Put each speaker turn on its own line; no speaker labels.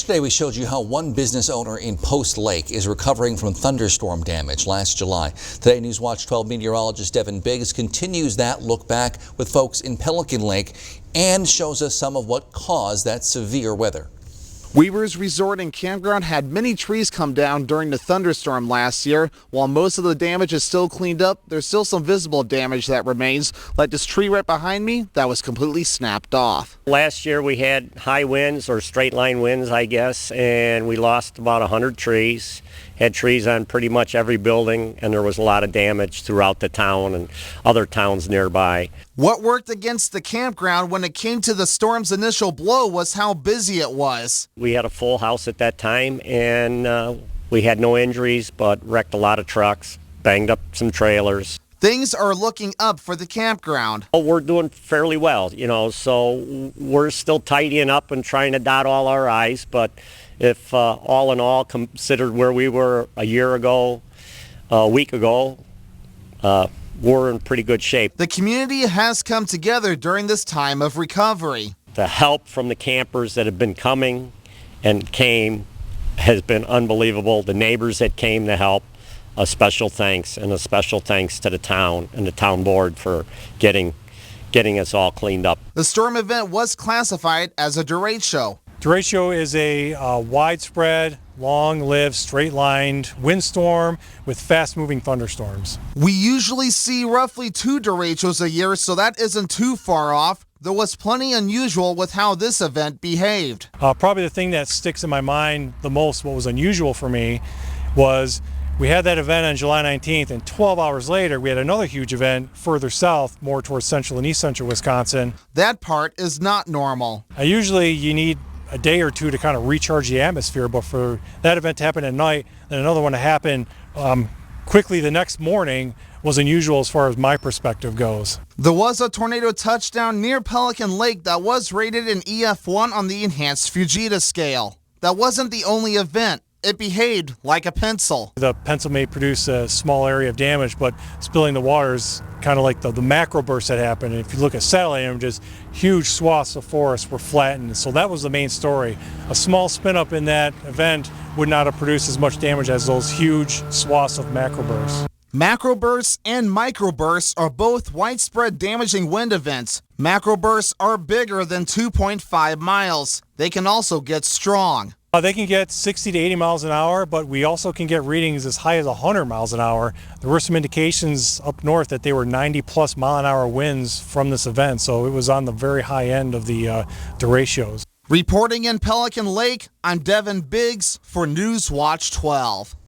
Yesterday we showed you how one business owner in Post Lake is recovering from thunderstorm damage last July. Today News Watch 12 meteorologist Devin Biggs continues that look back with folks in Pelican Lake and shows us some of what caused that severe weather.
Weaver's Resort and Campground had many trees come down during the thunderstorm last year. While most of the damage is still cleaned up, there's still some visible damage that remains, like this tree right behind me that was completely snapped off.
Last year we had high winds, or straight line winds, I guess, and we lost about 100 trees. Had trees on pretty much every building, and there was a lot of damage throughout the town and other towns nearby.
What worked against the campground when it came to the storm's initial blow was how busy it was.
We had a full house at that time, and we had no injuries, but wrecked a lot of trucks, banged up some trailers.
Things are looking up for the campground.
We're doing fairly well, so we're still tidying up and trying to dot all our I's, but if all in all, considered where we were a year ago, a week ago, we're in pretty good shape.
The community has come together during this time of recovery.
The help from the campers that have been coming and came has been unbelievable. The neighbors that came to help, a special thanks, and a special thanks to the town and the town board for getting us all cleaned up.
The storm event was classified as a derecho.
Derecho is a widespread, long-lived, straight-lined windstorm with fast-moving thunderstorms.
We usually see roughly 2 derechos a year, so that isn't too far off. There was plenty unusual with how this event behaved.
Probably the thing that sticks in my mind the most, what was unusual for me, was we had that event on July 19th, and 12 hours later, we had another huge event further south, more towards central and east central Wisconsin.
That part is not normal.
Usually you need a day or two to kind of recharge the atmosphere, but for that event to happen at night and another one to happen quickly the next morning was unusual as far as my perspective goes.
There was a tornado touchdown near Pelican Lake that was rated an EF1 on the enhanced Fujita scale. That wasn't the only event. It behaved like a pencil.
The pencil may produce a small area of damage, but spilling the water is kind of like the macro burst that happened. And if you look at satellite images, huge swaths of forest were flattened. So that was the main story. A small spin up in that event would not have produced as much damage as those huge swaths of macro bursts.
Macrobursts and microbursts are both widespread damaging wind events. Macrobursts are bigger than 2.5 miles. They can also get strong.
They can get 60 to 80 miles an hour, but we also can get readings as high as 100 miles an hour. There were some indications up north that they were 90 plus mile an hour winds from this event, so it was on the very high end of the derechos.
Reporting in Pelican Lake, I'm Devin Biggs for News Watch 12.